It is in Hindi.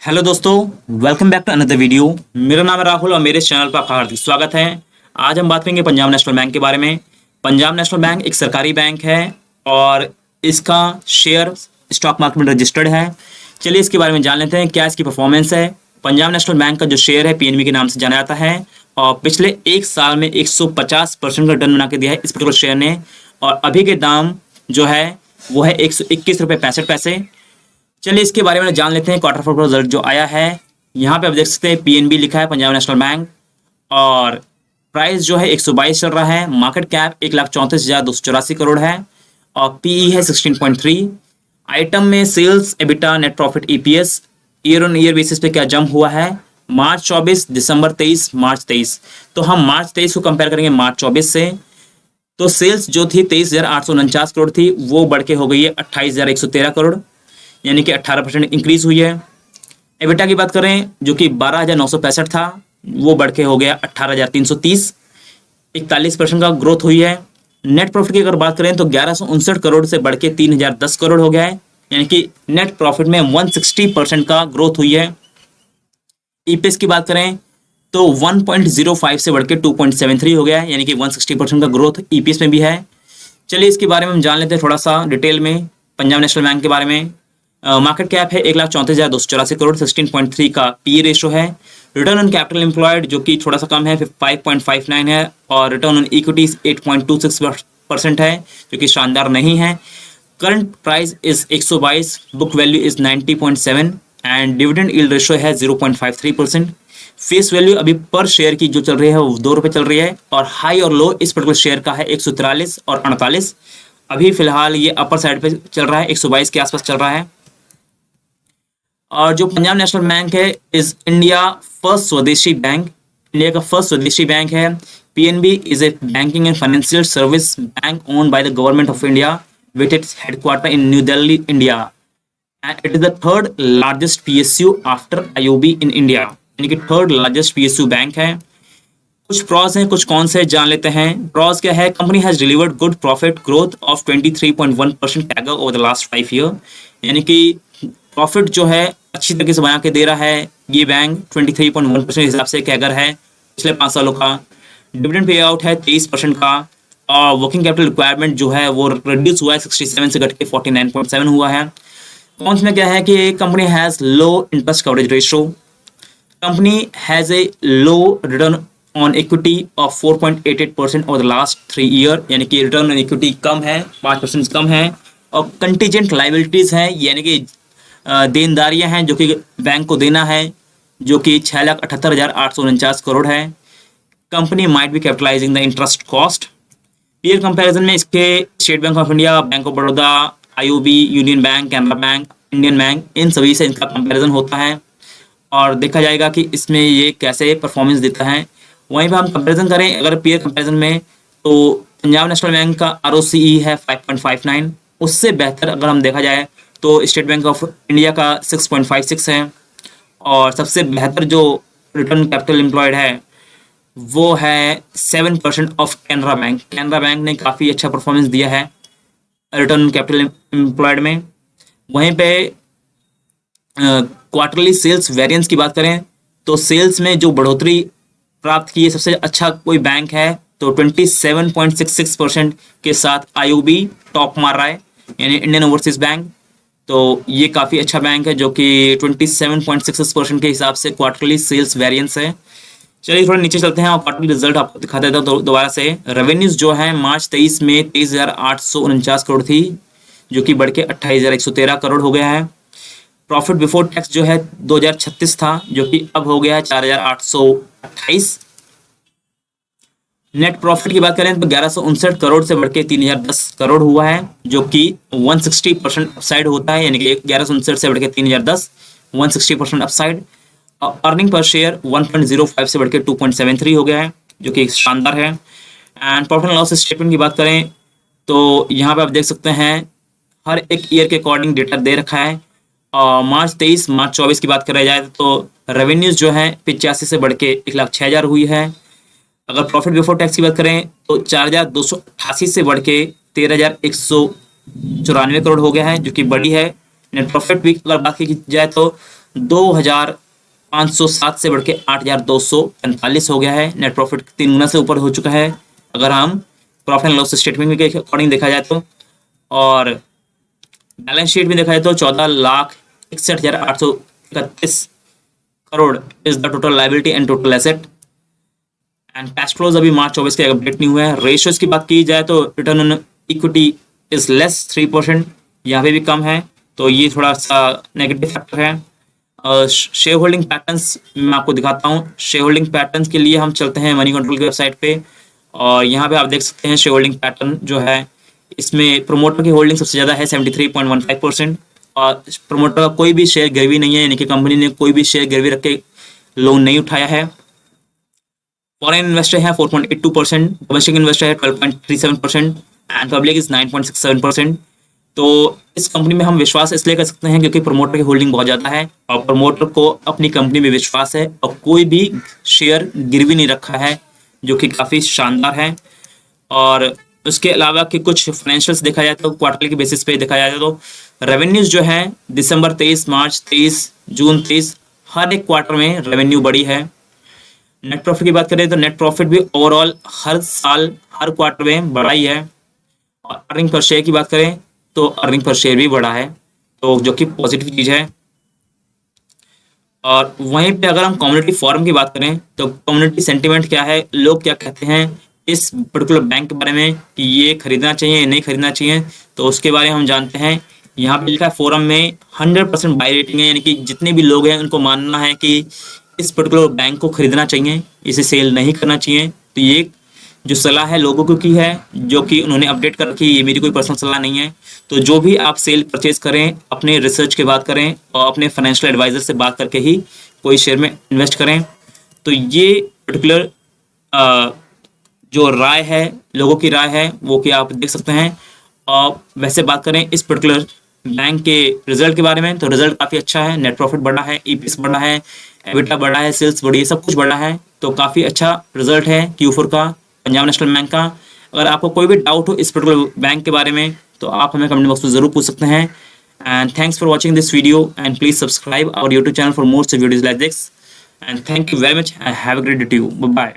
हेलो दोस्तों, welcome back to another video. मेरा नाम है राहुल और मेरे चैनल पर आपका हार्दिक स्वागत है। आज हम बात करेंगे पंजाब नेशनल बैंक के बारे में। पंजाब नेशनल बैंक एक सरकारी बैंक है और इसका शेयर स्टॉक मार्केट में रजिस्टर्ड है। चलिए इसके बारे में जान लेते हैं क्या इसकी परफॉर्मेंस है। पंजाब नेशनल बैंक का जो शेयर है पीएनबी के नाम से जाना जाता है और पिछले एक साल में 150% का रिटर्न बना के दिया है इस पर्टिकुलर शेयर ने। और अभी के दाम जो है वो है 121 रुपये 65 पैसे। चलिए इसके बारे में जान लेते हैं। क्वार्टर फोर का रिजल्ट जो आया है, यहाँ पे आप देख सकते हैं पीएनबी लिखा है पंजाब नेशनल बैंक और प्राइस जो है 122 चल रहा है। मार्केट कैप 1,34,284 करोड़ है और पीई है 16.3। आइटम में sales, EBITDA, net profit, EPS year on year basis पे क्या जम हुआ है। मार्च 24, दिसंबर 23, मार्च 23। तो हम मार्च 23 को कंपेयर करेंगे मार्च 24 से। तो सेल्स जो थी 23,849 करोड़ थी, वो बढ़ के हो गई है 28,113 करोड़, यानी कि 18% इंक्रीज हुई है। एबिटा की बात करें जो कि 12,965 था, वो बढ़ के हो गया 18,330, 41% का ग्रोथ हुई है। नेट प्रॉफिट की अगर बात करें तो 1,159 करोड़ से बढ़ के 3,010 करोड़ हो गया है, यानी कि नेट प्रॉफिट में 160% का ग्रोथ हुई है। ईपीएस की बात करें तो 1.05 से बढ़ के 2.73 हो गया है, यानी कि 160% का ग्रोथ ईपीएस में भी है। चलिए इसके बारे में हम जान लेते हैं थोड़ा सा डिटेल में पंजाब नेशनल बैंक के बारे में। मार्केट कैप है 1,34,284 करोड़, 16.3 का पी रेशो है। रिटर्न ऑन कैपिटल एम्प्लॉयड जो कि थोड़ा सा कम है 5.59 है और रिटर्न ऑन इक्विटी 8.26% है, जो कि शानदार नहीं है। Current price is 122, book value is 90.7 and dividend yield ratio है 0.53%। फेस वैल्यू अभी पर शेयर की जो चल रही है वो 2 रुपये चल रही है और हाई और लो इस पर्टिकुलर शेयर का है 143 और 48। अभी फिलहाल ये अपर साइड पे चल रहा है, 122 के आसपास चल रहा है। और जो पंजाब नेशनल बैंक है इज इंडिया फर्स्ट स्वदेशी बैंक, इंडिया का फर्स्ट स्वदेशी बैंक है। PNB is a banking and financial service bank owned by the government of India with its headquarter in new Delhi, India, and it is the third largest PSU after IOB in India, यानी कि थर्ड लार्जेस्ट पीएसयू बैंक है। कुछ प्रॉस हैं, कुछ कौन से जान लेते हैं। प्रॉस क्या है? Company has delivered good profit growth of 23.1% CAGR over the last 5 year, यानी कि प्रॉफिट जो है अच्छी तरीके से बना के दे रहा है ये बैंक। 23.1% हिसाब से कैगर है पिछले 5 सालों का। डिविडेंड पे आउट है 23% का और वर्किंग कैपिटल रिक्वायरमेंट जो है वो रिड्यूस हुआ है 67 से घट के 49.7 हुआ है। कौन में क्या है कि company has low interest coverage ratio, company has a low return on equity of 4.88% over the last 3 year, यानी कि रिटर्न ऑन इक्विटी कम है, 5% कम है। और कंटीजेंट लाइबिलिटीज हैं, यानी कि देनदारियां हैं जो कि बैंक को देना है, जो कि 6,78,849 करोड़ है। Company might be capitalizing the interest cost. Peer comparison में इसके State Bank of India, Bank of Baroda, IOB, Union Bank, Canara Bank, Indian Bank, इन सभी से इनका कंपैरिजन होता है और देखा जाएगा कि इसमें ये कैसे परफॉर्मेंस देता है। वहीं पर हम कंपैरिजन करें अगर पीयर कंपैरिजन में तो पंजाब नेशनल बैंक का आरओसीई है 5.59, उससे बेहतर अगर हम देखा जाए तो स्टेट बैंक ऑफ इंडिया का 6.56 है और सबसे बेहतर जो रिटर्न कैपिटल एम्प्लॉयड है वो है 7% of Canara bank. Canara bank ने काफ़ी अच्छा परफॉर्मेंस दिया है रिटर्न कैपिटल एम्प्लॉयड में। वहीं पे क्वार्टरली सेल्स वेरिएंस की बात करें तो सेल्स में जो बढ़ोतरी प्राप्त की है सबसे अच्छा कोई बैंक है तो 27.66% के साथ आईओबी टॉप मार रहा है, यानी इंडियन ओवरसीज बैंक। तो ये काफ़ी अच्छा बैंक है जो कि 27.66% के हिसाब से क्वार्टरली सेल्स वेरिएंस है। चलिए थोड़ा नीचे चलते हैं और क्वार्टरली रिजल्ट आपको दिखा देता हूँ दोबारा से। रेवेन्यूज जो है मार्च 23 में 23,849 करोड़ थी, जो कि बढ़ के 28,113 करोड़ हो गया है। प्रॉफिट बिफोर टैक्स जो है 2,036 था, जो कि अब हो गया है 4,828। नेट प्रॉफिट की बात करें तो 1,159 करोड़ से बढ़ के 3,010 करोड़ हुआ है, जो कि 160% अपसाइड होता है, यानी कि 1,159 से बढ़ के 3,010, 160% अपसाइड। अर्निंग पर शेयर 1.05 से बढ़ के 2.73 हो गया है, जो कि शानदार है। And profit and loss statement की बात करें तो यहाँ पे आप देख सकते हैं हर एक ईयर के अकॉर्डिंग डेटा दे रखा है। मार्च 23, मार्च 24 की बात करा जाए तो रेवेन्यूज जो है 85 से बढ़ के 1,06,000 हुई है। अगर प्रॉफिट बिफोर टैक्स की बात करें तो 4,288 से बढ़ के 13,194 करोड़ हो गया है, जो कि बड़ी है। नेट प्रॉफिट भी अगर बात की जाए तो 2,507 से बढ़ के 8,245 हो गया है। नेट प्रॉफिट 3 गुना से ऊपर हो चुका है अगर हम प्रॉफिट एंड लॉस स्टेटमेंट के अकॉर्डिंग देखा जाए तो। और बैलेंस शीट में देखा जाए तो 14,61,831 crore is the total liability and total asset. And cash flows अभी मार्च 24 के अपडेट नहीं हुए हैं। रेशियोज की बात की जाए तो return on equity is less 3%, यहाँ पे भी कम है, तो ये थोड़ा सा नेगेटिव फैक्टर है। शेयर होल्डिंग पैटर्न्स मैं आपको दिखाता हूँ। शेयर होल्डिंग पैटर्न्स के लिए हम चलते हैं मनी कंट्रोल की वेबसाइट पे, और यहाँ पे आप देख सकते हैं शेयर होल्डिंग पैटर्न जो है, इसमें प्रोमोटर की होल्डिंग सबसे ज़्यादा है 73.15%, और प्रोमोटर का कोई भी शेयर गिरवी नहीं है, यानी कि कंपनी ने कोई भी शेयर गिरवी रख के लोन नहीं उठाया है। फॉरेन इन्वेस्टर है 4.82%, डोमेस्टिक इन्वेस्टर है 12.37% एंड पब्लिक इज 9.67%। तो इस कंपनी में हम विश्वास इसलिए कर सकते हैं क्योंकि प्रमोटर की होल्डिंग बहुत ज़्यादा है और प्रमोटर को अपनी कंपनी में विश्वास है और कोई भी शेयर गिरवी नहीं रखा है, जो कि काफ़ी शानदार है। और उसके अलावा कि कुछ फाइनेंशियल्स देखा जाए तो क्वार्टरली के बेसिस पे देखा जाए तो रेवेन्यूज जो है दिसंबर 23, मार्च 23, जून 23 हर एक क्वार्टर में रेवेन्यू बढ़ी है। नेट प्रॉफिट की बात करें तो नेट प्रॉफिट भी ओवरऑल हर साल हर क्वार्टर में बढ़ा ही है। और अर्निंग पर शेयर की बात करें तो अर्निंग पर शेयर भी बढ़ा है, तो जो कि पॉजिटिव चीज़ है। और वहीं पे अगर हम कम्युनिटी फोरम की बात करें तो कम्युनिटी सेंटिमेंट क्या है, लोग क्या कहते हैं इस पर्टिकुलर बैंक के बारे में कि ये खरीदना चाहिए या नहीं खरीदना चाहिए, तो उसके बारे में हम जानते हैं। यहाँ पे लिखा है फोरम में 100% बाई रेटिंग है, यानी कि जितने भी लोग हैं उनको मानना है कि इस पर्टिकुलर बैंक को खरीदना चाहिए, इसे सेल नहीं करना चाहिए। तो ये जो सलाह है लोगों को की है, जो कि उन्होंने अपडेट कर रखी है, ये मेरी कोई पर्सनल सलाह नहीं है। तो जो भी आप सेल परचेज करें अपने रिसर्च के बाद करें और अपने फाइनेंशियल एडवाइजर से बात करके ही कोई शेयर में इन्वेस्ट करें। तो ये पर्टिकुलर जो राय है, लोगों की राय है, वो कि आप देख सकते हैं। और वैसे बात करें इस पर्टिकुलर बैंक के रिजल्ट के बारे में तो रिजल्ट काफ़ी अच्छा है, नेट प्रॉफिट बढ़ा है, ईपीएस बढ़ा है, एबिटा बढ़ा है, सेल्स बढ़ी है, सब कुछ बढ़ा है। तो काफ़ी अच्छा रिजल्ट है Q4 का पंजाब नेशनल बैंक का। अगर आपको कोई भी डाउट हो इस पर्टिकुलर बैंक के बारे में तो आप हमें कमेंट बॉक्स में ज़रूर पूछ सकते हैं। And thanks for watching this video and please subscribe our YouTube channel for more videos like this. And thank you very much and have a great day to you. Bye.